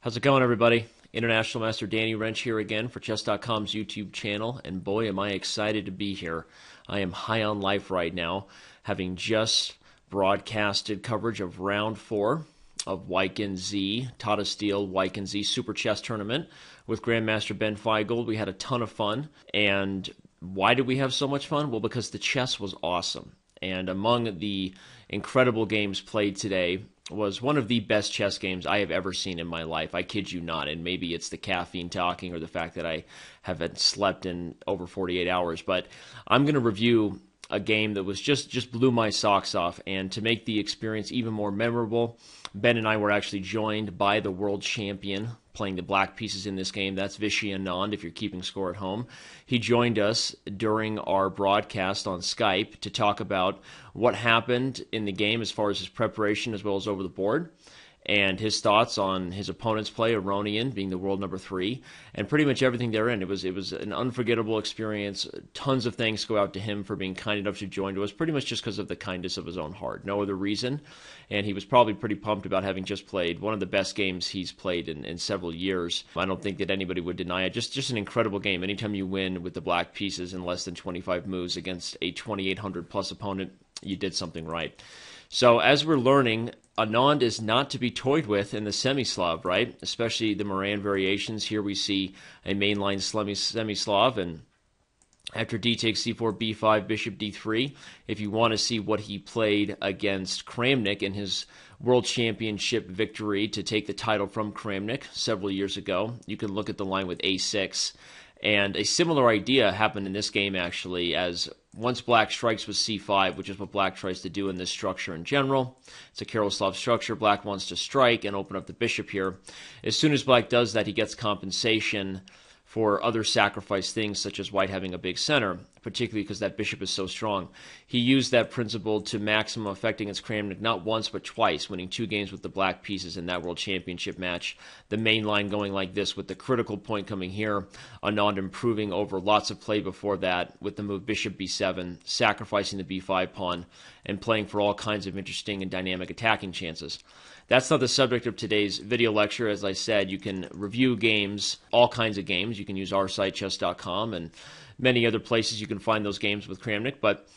How's it going, everybody? International Master Danny Rensch here again for Chess.com's YouTube channel, and boy, am I excited to be here. I am high on life right now, having just broadcasted coverage of Round 4 of Weiken Z, Tata Steel Weiken Z Super Chess Tournament with Grandmaster Ben Feigold. We had a ton of fun, and why did we have so much fun? Well, because the chess was awesome. And among the incredible games played today was one of the best chess games I have ever seen in my life. I kid you not. And maybe it's the caffeine talking or the fact that I haven't slept in over 48 hours. But I'm going to review a game that was just blew my socks off. And to make the experience even more memorable, Ben and I were actually joined by the world champion playing the black pieces in this game. That's Vishy Anand, if you're keeping score at home. He joined us during our broadcast on Skype to talk about what happened in the game as far as his preparation as well as over the board, and his thoughts on his opponent's play, Aronian, being the world number 3, and pretty much everything therein. It was an unforgettable experience. Tons of thanks go out to him for being kind enough to join to us, pretty much just because of the kindness of his own heart. No other reason. And he was probably pretty pumped about having just played one of the best games he's played in several years. I don't think that anybody would deny it. Just an incredible game. Anytime you win with the black pieces in less than 25 moves against a 2,800-plus opponent, you did something right. So as we're learning, Anand is not to be toyed with in the semi-Slav, right? Especially the Moran variations. Here we see a mainline semi-Slav, and after d takes c4, b5, bishop d3, if you want to see what he played against Kramnik in his World Championship victory to take the title from Kramnik several years ago, you can look at the line with a6. And a similar idea happened in this game, actually, as once black strikes with c5, which is what black tries to do in this structure in general. It's a Yaroslav structure. Black wants to strike and open up the bishop here. As soon as black does that, he gets compensation for other sacrifice things, such as white having a big center, particularly because that bishop is so strong. He used that principle to maximum effect against Kramnik not once but twice, winning 2 games with the black pieces in that World Championship match. The main line going like this, with the critical point coming here, Anand improving over lots of play before that with the move bishop b7, sacrificing the b5 pawn, and playing for all kinds of interesting and dynamic attacking chances. That's not the subject of today's video lecture. As I said, you can review games, all kinds of games. You can use our site, Chess.com, and many other places you can find those games with Kramnik. But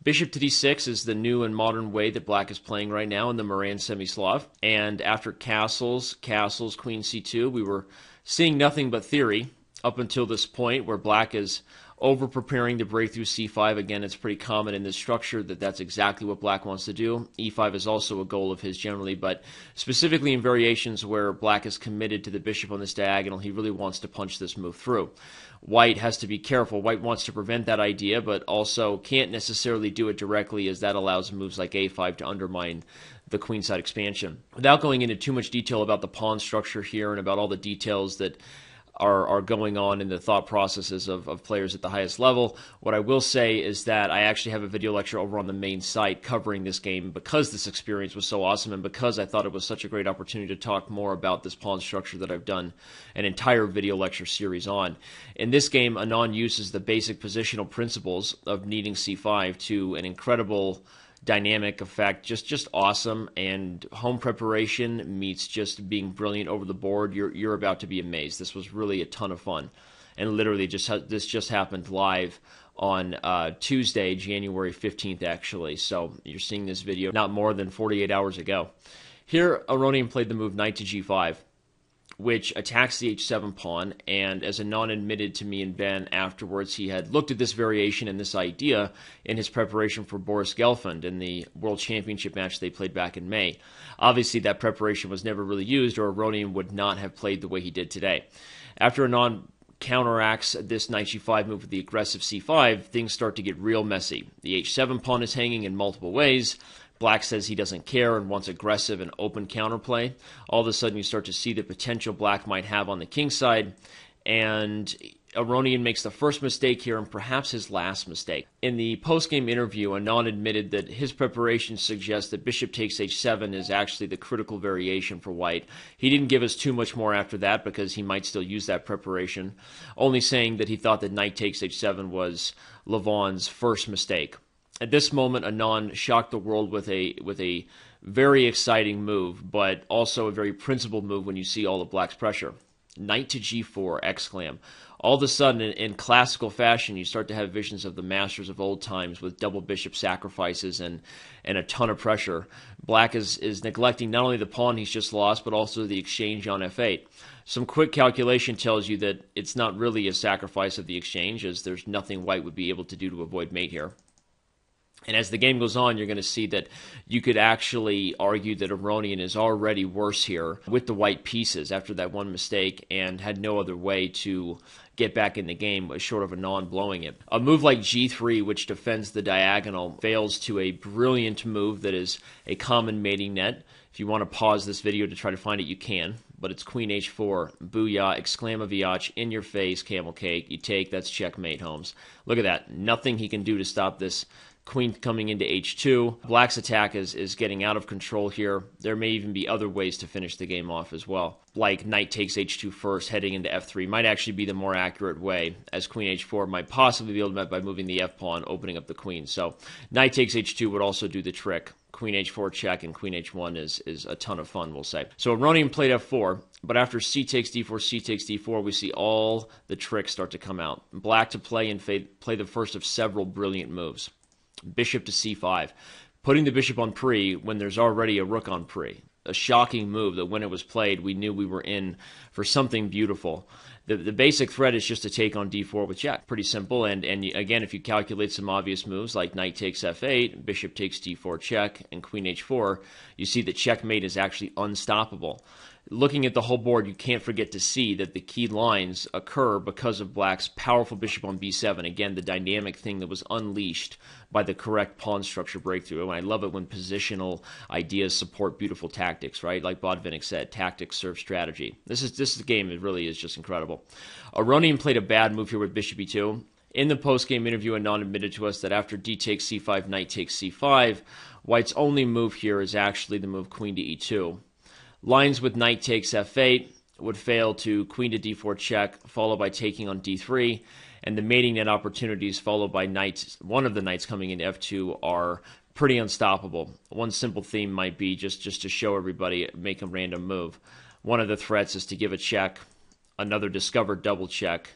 bishop to d6 is the new and modern way that black is playing right now in the Moran semi-Slav. And after castles, queen c2, we were seeing nothing but theory up until this point where black is over-preparing to break through c5. Again, it's pretty common in this structure that that's exactly what black wants to do. e5 is also a goal of his generally, but specifically in variations where black is committed to the bishop on this diagonal, he really wants to punch this move through. White has to be careful. White wants to prevent that idea, but also can't necessarily do it directly, as that allows moves like a5 to undermine the queenside expansion. Without going into too much detail about the pawn structure here and about all the details that are going on in the thought processes of players at the highest level, what I will say is that I actually have a video lecture over on the main site covering this game because this experience was so awesome and because I thought it was such a great opportunity to talk more about this pawn structure that I've done an entire video lecture series on. In this game, Anand uses the basic positional principles of needing c5 to an incredible dynamic effect, just awesome, and home preparation meets just being brilliant over the board. You're about to be amazed. This was really a ton of fun, and literally this just happened live on Tuesday, January 15th, actually. So you're seeing this video not more than 48 hours ago. Here, Aronian played the move knight to g5, which attacks the h7 pawn, and as Anand admitted to me and Ben afterwards, he had looked at this variation and this idea in his preparation for Boris Gelfand in the World Championship match they played back in May. Obviously, that preparation was never really used, or Aronian would not have played the way he did today. After Anand counteracts this knight g5 move with the aggressive c5, things start to get real messy. The h7 pawn is hanging in multiple ways. Black says he doesn't care and wants aggressive and open counterplay. All of a sudden, you start to see the potential black might have on the king side, and Aronian makes the first mistake here and perhaps his last mistake. In the post-game interview, Anand admitted that his preparation suggests that bishop takes h7 is actually the critical variation for white. He didn't give us too much more after that because he might still use that preparation, only saying that he thought that knight takes h7 was Levon's first mistake. At this moment, Anand shocked the world with a very exciting move, but also a very principled move when you see all of Black's pressure. Knight to g4, exclam. All of a sudden, in classical fashion, you start to have visions of the masters of old times with double bishop sacrifices and a ton of pressure. Black is neglecting not only the pawn he's just lost, but also the exchange on f8. Some quick calculation tells you that it's not really a sacrifice of the exchange, as there's nothing White would be able to do to avoid mate here. And as the game goes on, you're going to see that you could actually argue that Aronian is already worse here with the white pieces after that one mistake and had no other way to get back in the game short of Anand blowing it. A move like g3, which defends the diagonal, fails to a brilliant move that is a common mating net. If you want to pause this video to try to find it, you can. But it's queen h4, booyah, exclamaviach, in your face, camel cake. You take, that's checkmate, Holmes. Look at that. Nothing he can do to stop this queen coming into h2. Black's attack is getting out of control here. There may even be other ways to finish the game off as well. Like knight takes h2 first, heading into f3 might actually be the more accurate way, as queen h4 might possibly be able to met by moving the f-pawn, opening up the queen. So knight takes h2 would also do the trick. Queen h4 check and queen h1 is a ton of fun, we'll say. So Aronian played f4, but after c takes d4, c takes d4, we see all the tricks start to come out. Black to play and play the first of several brilliant moves. Bishop to c5, putting the bishop on pre when there's already a rook on pre. A shocking move that when it was played, we knew we were in for something beautiful. The basic threat is just to take on d4 with check. Pretty simple, and again, if you calculate some obvious moves like knight takes f8, bishop takes d4 check, and queen h4, you see that checkmate is actually unstoppable. Looking at the whole board, you can't forget to see that the key lines occur because of Black's powerful bishop on b7. Again, the dynamic thing that was unleashed by the correct pawn structure breakthrough. And I love it when positional ideas support beautiful tactics, right? Like Botvinnik said, tactics serve strategy. This game, it really is just incredible. Aronian played a bad move here with bishop e2. In the post-game interview, Anand admitted to us that after d takes c5, knight takes c5, White's only move here is actually the move queen to e2. Lines with knight takes f8 would fail to queen to d4 check, followed by taking on d3, and the mating net opportunities followed by knights, one of the knights coming into f2, are pretty unstoppable. One simple theme might be just to show everybody, make a random move. One of the threats is to give a check, another discovered double check,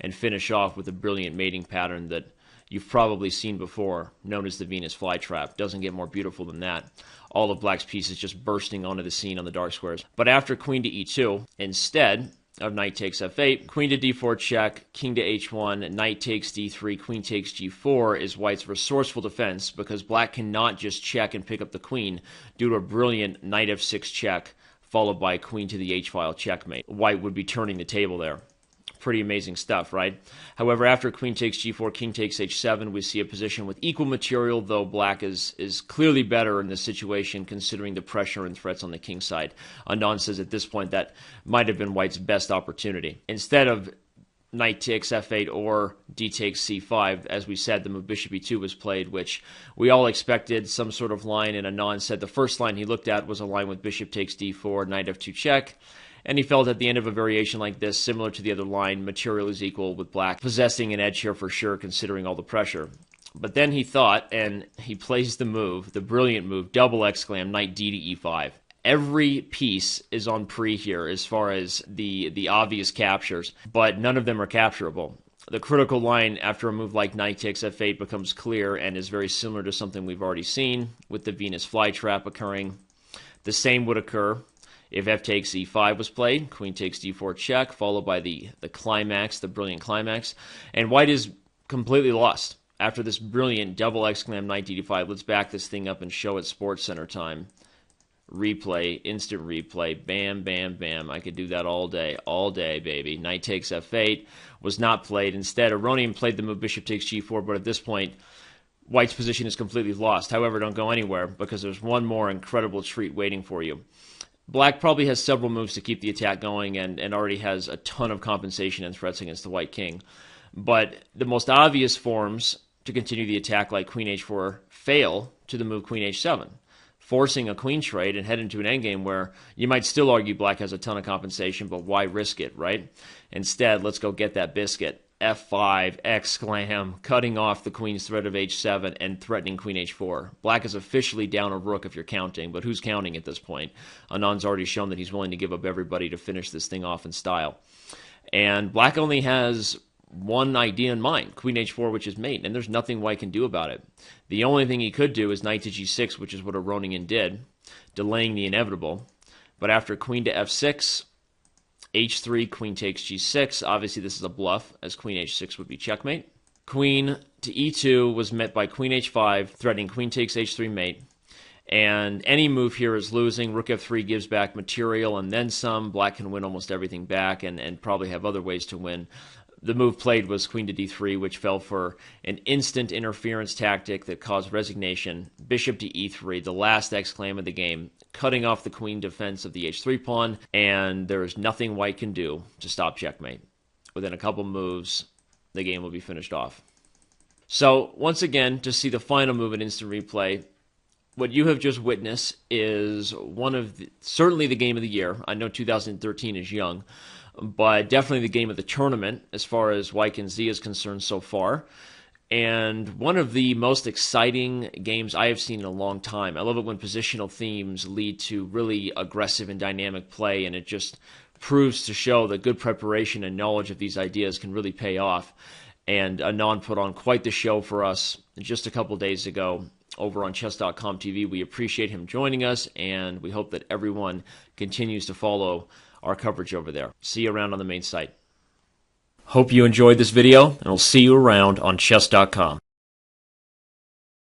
and finish off with a brilliant mating pattern that you've probably seen before, known as the Venus flytrap. Doesn't get more beautiful than that. All of Black's pieces just bursting onto the scene on the dark squares. But after queen to e2, instead of knight takes f8, queen to d4 check, king to h1, knight takes d3, queen takes g4 is White's resourceful defense, because Black cannot just check and pick up the queen due to a brilliant knight f6 check, followed by queen to the h-file checkmate. White would be turning the table there. Pretty amazing stuff, right? However, after queen takes g4, king takes h7, we see a position with equal material, though Black is clearly better in this situation considering the pressure and threats on the king side. Anand says at this point that might have been White's best opportunity. Instead of knight takes f8 or d takes c5, as we said, the move bishop e2 was played, which we all expected some sort of line, and Anand said the first line he looked at was a line with bishop takes d4, knight f2 check. And he felt at the end of a variation like this, similar to the other line, material is equal, with Black possessing an edge here for sure, considering all the pressure. But then he thought, and he plays the move, the brilliant move, double exclam, knight d to e5. Every piece is on pre here as far as the obvious captures, but none of them are capturable. The critical line after a move like knight takes f8 becomes clear and is very similar to something we've already seen, with the Venus flytrap occurring. The same would occur if f takes e5 was played, queen takes d4 check, followed by the climax, the brilliant climax. And White is completely lost. After this brilliant double exclam knight d5, let's back this thing up and show it Sports Center time. Replay, instant replay, bam, bam, bam. I could do that all day, baby. Knight takes f8 was not played. Instead, Aronian played the move bishop takes g4, but at this point, White's position is completely lost. However, don't go anywhere, because there's one more incredible treat waiting for you. Black probably has several moves to keep the attack going and already has a ton of compensation and threats against the white king. But the most obvious forms to continue the attack, like queen h4, fail to the move queen h7, forcing a queen trade and head into an endgame where you might still argue Black has a ton of compensation, but why risk it, right? Instead, let's go get that biscuit. f5, exclam, cutting off the queen's threat of h7 and threatening queen h4. Black is officially down a rook if you're counting, but who's counting at this point? Anand's already shown that he's willing to give up everybody to finish this thing off in style. And black only has one idea in mind, queen h4, which is mate, and there's nothing white can do about it. The only thing he could do is knight to g6, which is what Aronian did, delaying the inevitable. But after queen to f6, h3, queen takes g6. Obviously, this is a bluff, as queen h6 would be checkmate. Queen to e2 was met by queen h5, threatening queen takes h3 mate. And any move here is losing. Rook f3 gives back material and then some. Black can win almost everything back and probably have other ways to win. The move played was queen to d3, which fell for an instant interference tactic that caused resignation. Bishop to e3, the last exclam of the game, cutting off the queen defense of the h3 pawn, and there is nothing white can do to stop checkmate. Within a couple moves, the game will be finished off. So, once again, to see the final move in instant replay, what you have just witnessed is certainly the game of the year. I know 2013 is young, but definitely the game of the tournament as far as White and Z is concerned so far. And one of the most exciting games I have seen in a long time. I love it when positional themes lead to really aggressive and dynamic play, and it just proves to show that good preparation and knowledge of these ideas can really pay off. And Anand put on quite the show for us just a couple days ago over on Chess.com TV. We appreciate him joining us, and we hope that everyone continues to follow our coverage over there. See you around on the main site. Hope you enjoyed this video, and I'll see you around on Chess.com.